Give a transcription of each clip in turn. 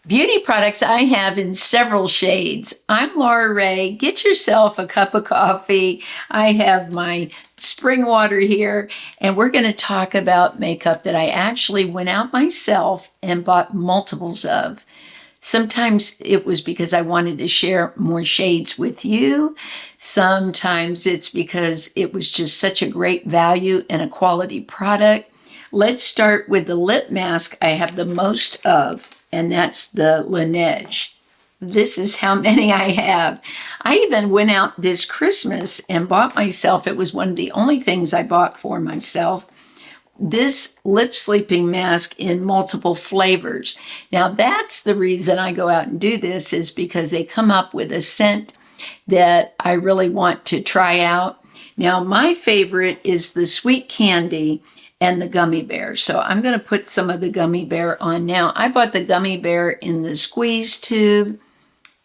Beauty products I have in several shades. I'm Laura Ray. Get yourself a cup of coffee. I have my spring water here, and we're going to talk about makeup that I actually went out myself and bought multiples of. Sometimes it was because I wanted to share more shades with you. Sometimes it's because it was just such a great value and a quality product. Let's start with the lip mask I have the most of, and that's the Laneige. This is how many I have. I even went out this Christmas and bought myself, it was one of the only things I bought for myself, this lip sleeping mask in multiple flavors. Now that's the reason I go out and do this, is because they come up with a scent that I really want to try out. Now my favorite is the sweet candy and the gummy bear. So I'm going to put some of the gummy bear on now. I bought the gummy bear in the squeeze tube.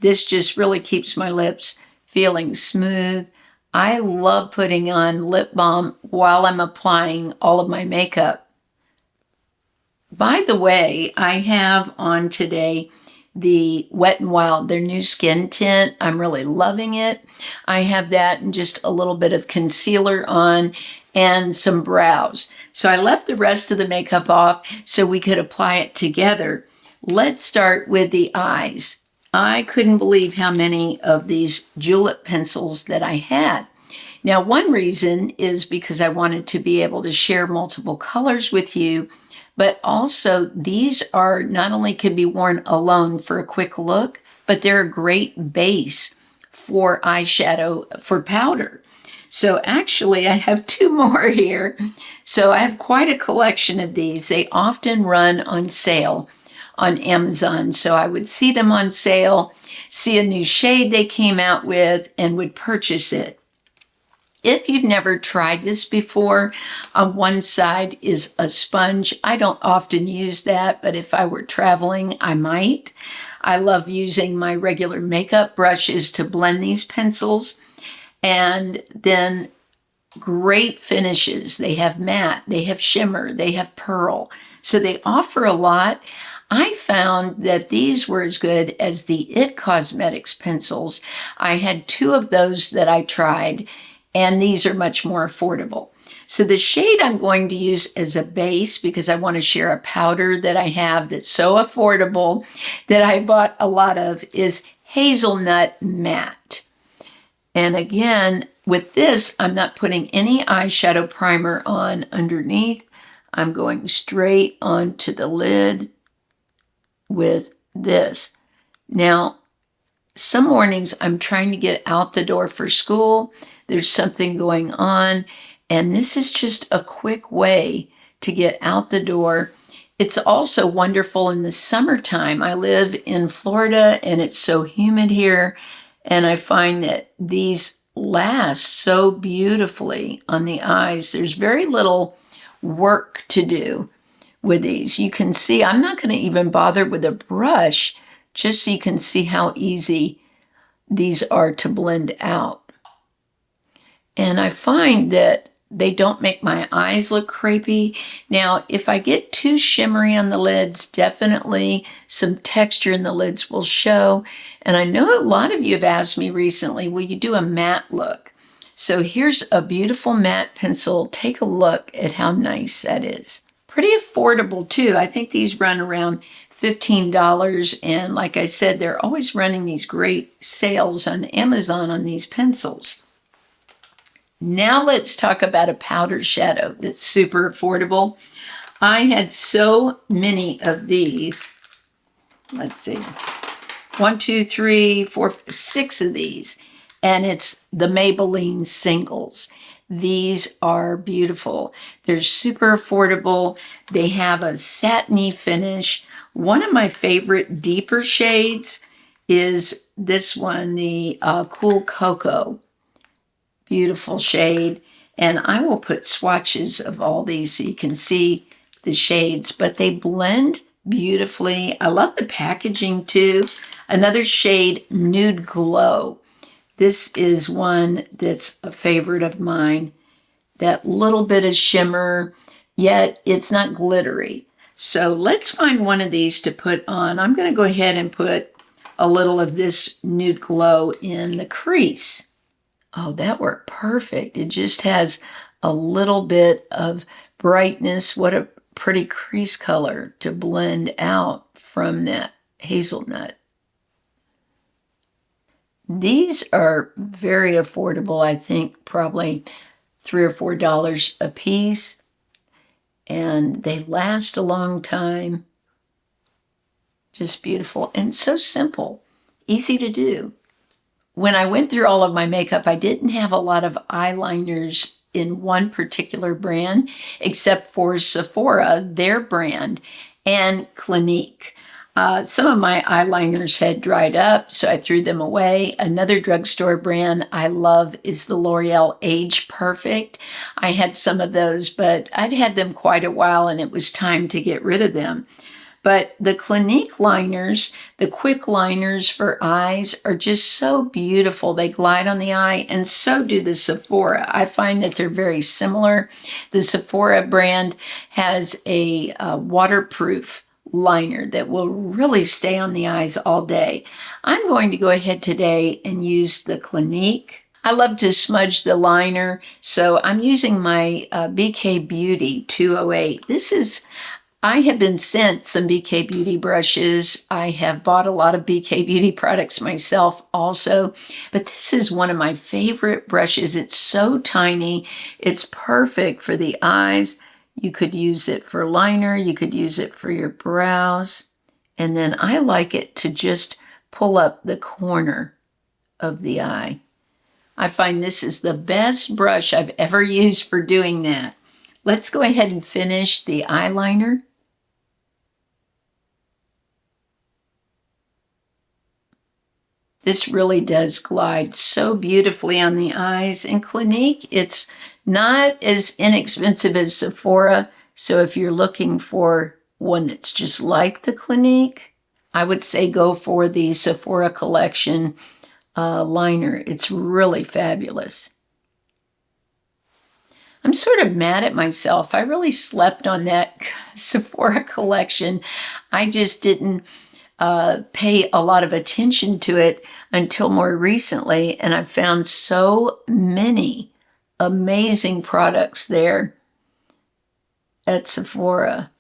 This just really keeps my lips feeling smooth. I love putting on lip balm while I'm applying all of my makeup. By the way, I have on today the Wet n Wild, their new skin tint. I'm really loving it. I have that and just a little bit of concealer on and some brows. So I left the rest of the makeup off so we could apply it together. Let's start with the eyes. I couldn't believe how many of these julep pencils that I had. Now, one reason is because I wanted to be able to share multiple colors with you, but also these are not only can be worn alone for a quick look, but they're a great base for eyeshadow, for powder. So actually I have two more here. So I have quite a collection of these. They often run on sale on Amazon. So I would see them on sale, see a new shade they came out with, and would purchase it. If you've never tried this before, on one side is a sponge. I don't often use that, but if I were traveling, I might. I love using my regular makeup brushes to blend these pencils. And then great finishes. They have matte, they have shimmer, they have pearl. So they offer a lot. I found that these were as good as the IT Cosmetics pencils. I had two of those that I tried, and these are much more affordable. So the shade I'm going to use as a base, because I want to share a powder that I have that's so affordable that I bought a lot of, is Hazelnut Matte. And again, with this, I'm not putting any eyeshadow primer on underneath. I'm going straight onto the lid with this. Now, some mornings I'm trying to get out the door for school. There's something going on, and this is just a quick way to get out the door. It's also wonderful in the summertime. I live in Florida, and it's so humid here, and I find that these last so beautifully on the eyes. There's very little work to do with these. You can see, I'm not going to even bother with a brush, just so you can see how easy these are to blend out. And I find that they don't make my eyes look crepey. Now, if I get too shimmery on the lids, definitely some texture in the lids will show. And I know a lot of you have asked me recently, will you do a matte look? So here's a beautiful matte pencil. Take a look at how nice that is. Pretty affordable too. I think these run around $15. And like I said, they're always running these great sales on Amazon on these pencils. Now let's talk about a powder shadow that's super affordable. I had so many of these. Let's see. 1, 2, 3, 4, 6 of these. And it's the Maybelline singles. These are beautiful. They're super affordable. They have a satiny finish. One of my favorite deeper shades is this one, the Cool Cocoa. Beautiful shade. And I will put swatches of all these so you can see the shades, but they blend beautifully. I love the packaging too. Another shade, Nude Glow. This is one that's a favorite of mine. That little bit of shimmer, yet it's not glittery. So let's find one of these to put on. I'm going to go ahead and put a little of this Nude Glow in the crease. Oh, that worked perfect. It just has a little bit of brightness. What a pretty crease color to blend out from that hazelnut. These are very affordable, I think probably $3 or $4 a piece, and they last a long time. Just beautiful and so simple, easy to do. When I went through all of my makeup, I didn't have a lot of eyeliners in one particular brand, except for Sephora, their brand, and Clinique. Some of my eyeliners had dried up, so I threw them away. Another drugstore brand I love is the L'Oreal Age Perfect. I had some of those, but I'd had them quite a while and it was time to get rid of them. But the Clinique liners, the quick liners for eyes, are just so beautiful. They glide on the eye, and so do the Sephora. I find that they're very similar. The Sephora brand has a waterproof liner that will really stay on the eyes all day. I'm going to go ahead today and use the Clinique. I love to smudge the liner, so I'm using my BK Beauty 208. I have been sent some BK Beauty brushes. I have bought a lot of BK Beauty products myself also, but this is one of my favorite brushes. It's so tiny. It's perfect for the eyes. You could use it for liner. You could use it for your brows. And then I like it to just pull up the corner of the eye. I find this is the best brush I've ever used for doing that. Let's go ahead and finish the eyeliner. This really does glide so beautifully on the eyes. In Clinique, it's not as inexpensive as Sephora. So if you're looking for one that's just like the Clinique, I would say go for the Sephora Collection liner. It's really fabulous. I'm sort of mad at myself. I really slept on that Sephora collection. I just didn't pay a lot of attention to it until more recently, and I've found so many amazing products there at Sephora.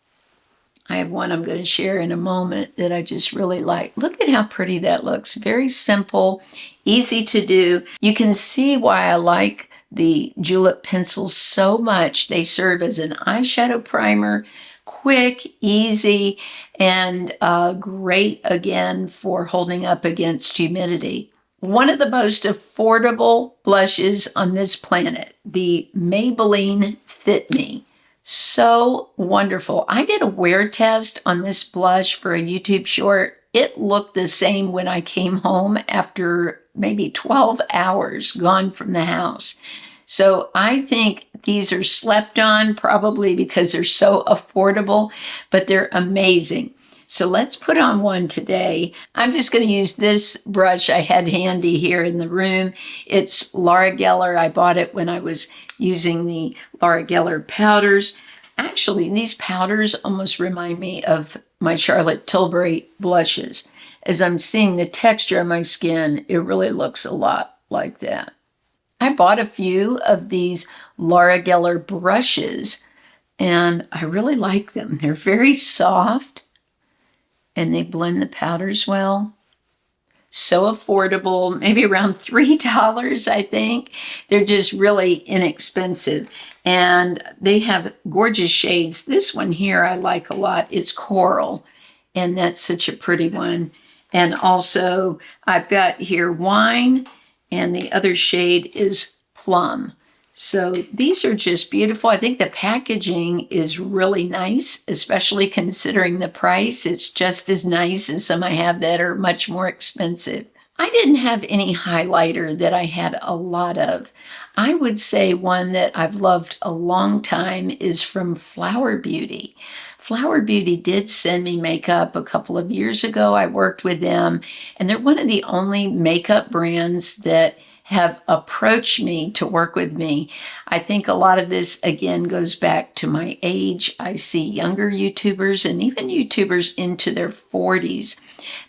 I have one I'm going to share in a moment that I just really like. Look at how pretty that looks. Very simple, easy to do. You can see why I like the Julep pencils so much. They serve as an eyeshadow primer, quick, easy, and great again for holding up against humidity. One of the most affordable blushes on this planet, the Maybelline Fit Me. So wonderful. I did a wear test on this blush for a YouTube short. It looked the same when I came home after maybe 12 hours gone from the house. So I think these are slept on probably because they're so affordable, but they're amazing. So let's put on one today. I'm just going to use this brush I had handy here in the room. It's Laura Geller. I bought it when I was using the Laura Geller powders. Actually, these powders almost remind me of my Charlotte Tilbury blushes. As I'm seeing the texture of my skin, it really looks a lot like that. I bought a few of these Laura Geller brushes, and I really like them. They're very soft, and they blend the powders well. So affordable, maybe around $3, I think. They're just really inexpensive. And they have gorgeous shades. This one here I like a lot. It's coral, and that's such a pretty one. And also, I've got here wine, and the other shade is plum. So these are just beautiful. I think the packaging is really nice, especially considering the price. It's just as nice as some I have that are much more expensive. I didn't have any highlighter that I had a lot of. I would say one that I've loved a long time is from Flower Beauty. Flower Beauty did send me makeup a couple of years ago. I worked with them, and they're one of the only makeup brands that have approached me to work with me. I think a lot of this, again, goes back to my age. I see younger YouTubers and even YouTubers into their 40s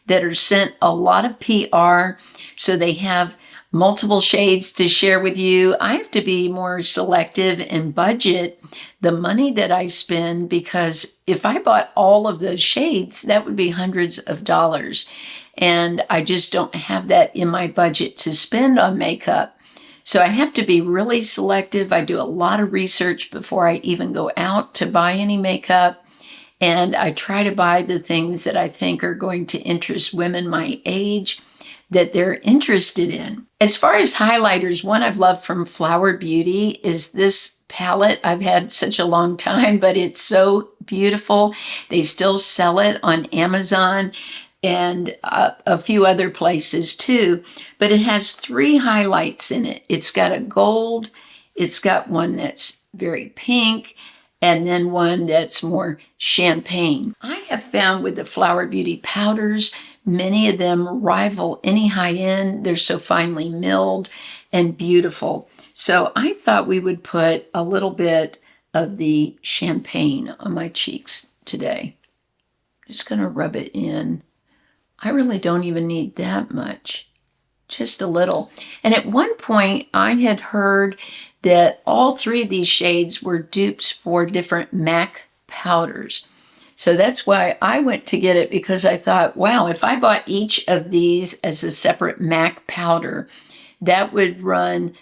that are sent a lot of PR, so they have multiple shades to share with you. I have to be more selective and budget the money that I spend, because if I bought all of those shades, that would be hundreds of dollars. And I just don't have that in my budget to spend on makeup. So I have to be really selective. I do a lot of research before I even go out to buy any makeup. And I try to buy the things that I think are going to interest women my age, that they're interested in. As far as highlighters, one I've loved from Flower Beauty is this palette. I've had such a long time, but it's so beautiful. They still sell it on Amazon and a few other places too. But it has 3 highlights in it. It's got a gold, it's got one that's very pink, and then one that's more champagne. I have found with the Flower Beauty powders, many of them rival any high-end. They're so finely milled and beautiful. So I thought we would put a little bit of the champagne on my cheeks today. Just going to rub it in. I really don't even need that much, just a little. And at one point, I had heard that all 3 of these shades were dupes for different MAC powders. So that's why I went to get it, because I thought, wow, if I bought each of these as a separate MAC powder, that would run,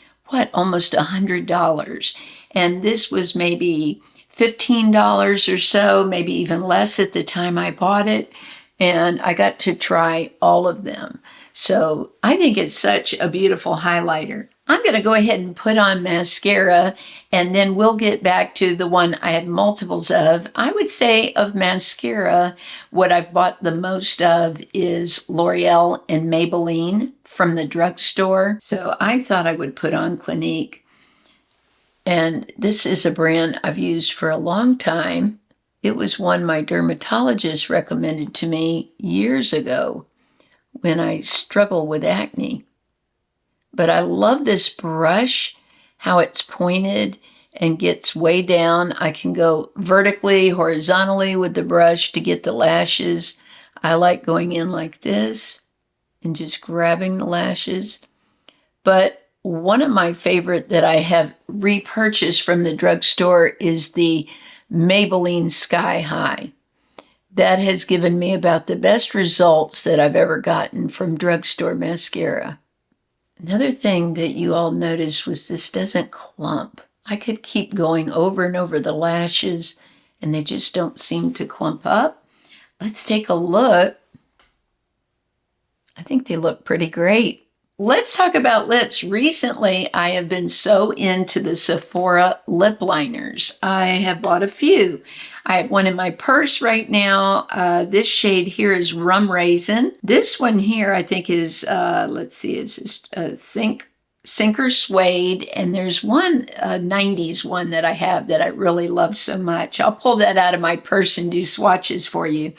almost $100. And this was maybe $15 or so, maybe even less at the time I bought it. And I got to try all of them. So I think it's such a beautiful highlighter. I'm going to go ahead and put on mascara, and then we'll get back to the one I had multiples of. I would say of mascara, what I've bought the most of is L'Oreal and Maybelline from the drugstore. So I thought I would put on Clinique. And this is a brand I've used for a long time. It was one my dermatologist recommended to me years ago when I struggle with acne. But I love this brush, how it's pointed and gets way down. I can go vertically, horizontally with the brush to get the lashes. I like going in like this and just grabbing the lashes. But one of my favorite that I have repurchased from the drugstore is the Maybelline Sky High. That has given me about the best results that I've ever gotten from drugstore mascara. Another thing that you all noticed was this doesn't clump. I could keep going over and over the lashes, and they just don't seem to clump up. Let's take a look. I think they look pretty great. Let's talk about lips. Recently, I have been so into the Sephora lip liners. I have bought a few. I have one in my purse right now. This shade here is Rum Raisin. This one here I think is, Sinker Suede. And there's one 90s one that I have that I really love so much. I'll pull that out of my purse and do swatches for you.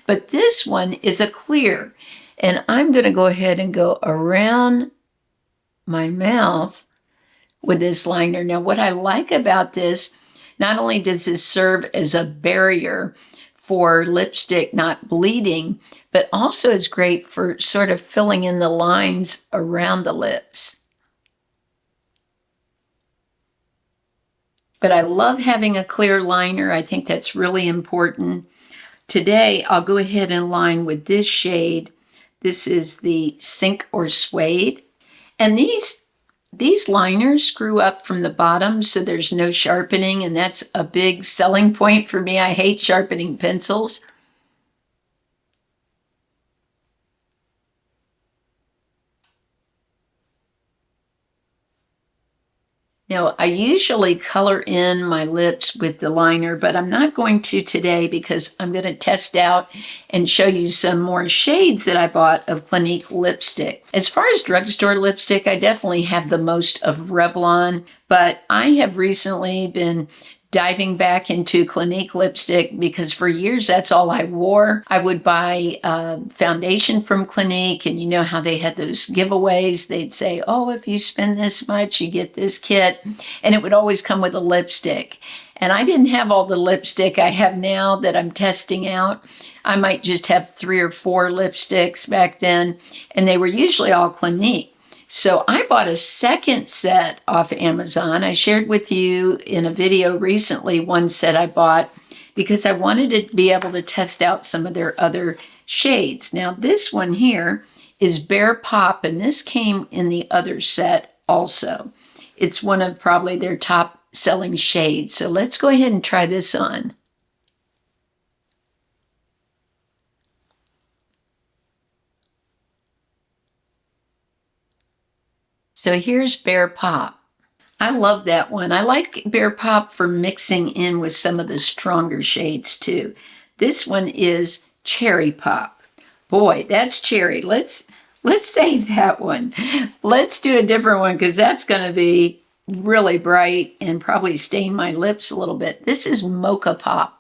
But this one is a clear. And I'm going to go ahead and go around my mouth with this liner. Now, what I like about this, not only does this serve as a barrier for lipstick not bleeding, but also is great for sort of filling in the lines around the lips. But I love having a clear liner. I think that's really important. Today, I'll go ahead and line with this shade. This is the Sink or Suede. And these liners screw up from the bottom, so there's no sharpening, and that's a big selling point for me. I hate sharpening pencils. Now, I usually color in my lips with the liner, but I'm not going to today because I'm going to test out and show you some more shades that I bought of Clinique lipstick. As far as drugstore lipstick, I definitely have the most of Revlon, but I have recently been diving back into Clinique lipstick because for years that's all I wore. I would buy foundation from Clinique, and you know how they had those giveaways. They'd say, oh, if you spend this much, you get this kit. And it would always come with a lipstick. And I didn't have all the lipstick I have now that I'm testing out. I might just have 3 or 4 lipsticks back then, and they were usually all Clinique. So I bought a second set off Amazon. I shared with you in a video recently one set I bought because I wanted to be able to test out some of their other shades. Now this one here is Bare Pop, and this came in the other set also. It's one of probably their top selling shades. So let's go ahead and try this on. So here's Bare Pop. I love that one. I like Bare Pop for mixing in with some of the stronger shades too. This one is Cherry Pop. Boy, that's cherry. Let's save that one. Let's do a different one because that's going to be really bright and probably stain my lips a little bit. This is Mocha Pop.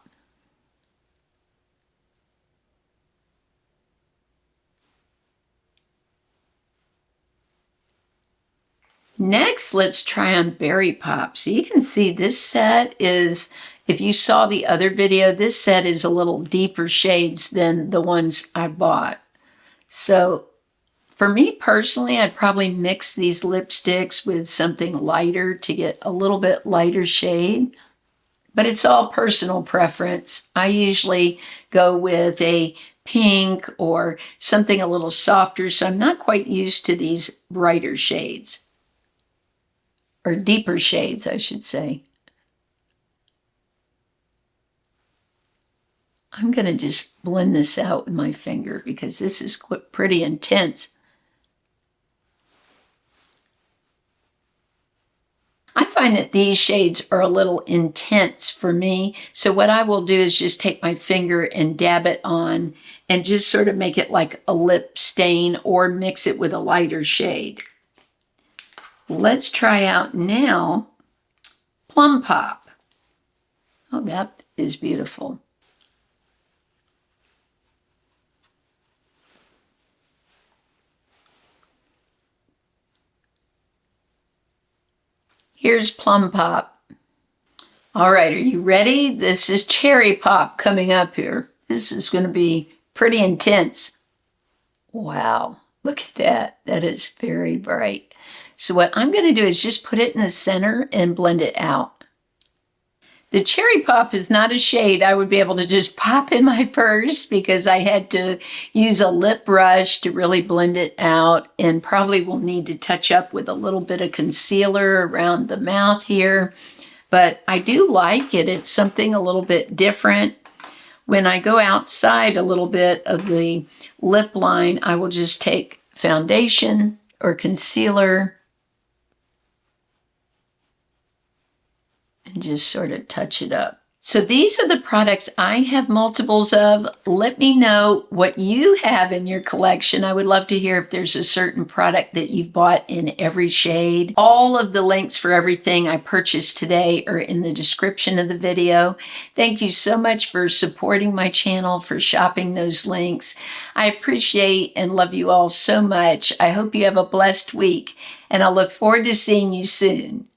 Next, let's try on Berry Pop. So you can see this set is, if you saw the other video, this set is a little deeper shades than the ones I bought. So for me personally, I'd probably mix these lipsticks with something lighter to get a little bit lighter shade. But it's all personal preference. I usually go with a pink or something a little softer, so I'm not quite used to these brighter shades. Or deeper shades, I should say. I'm going to just blend this out with my finger because this is pretty intense. I find that these shades are a little intense for me. So what I will do is just take my finger and dab it on and just sort of make it like a lip stain or mix it with a lighter shade. Let's try out now Plum Pop. Oh, that is beautiful. Here's Plum Pop. All right, are you ready? This is Cherry Pop coming up here. This is going to be pretty intense. Wow, look at that. That is very bright. So what I'm going to do is just put it in the center and blend it out. The Cherry Pop is not a shade I would be able to just pop in my purse because I had to use a lip brush to really blend it out, and probably will need to touch up with a little bit of concealer around the mouth here. But I do like it. It's something a little bit different. When I go outside a little bit of the lip line, I will just take foundation or concealer and just sort of touch it up. So these are the products I have multiples of. Let me know what you have in your collection. I would love to hear if there's a certain product that you've bought in every shade. All of the links for everything I purchased today are in the description of the video. Thank you so much for supporting my channel, for shopping those links. I appreciate and love you all so much. I hope you have a blessed week, and I look forward to seeing you soon.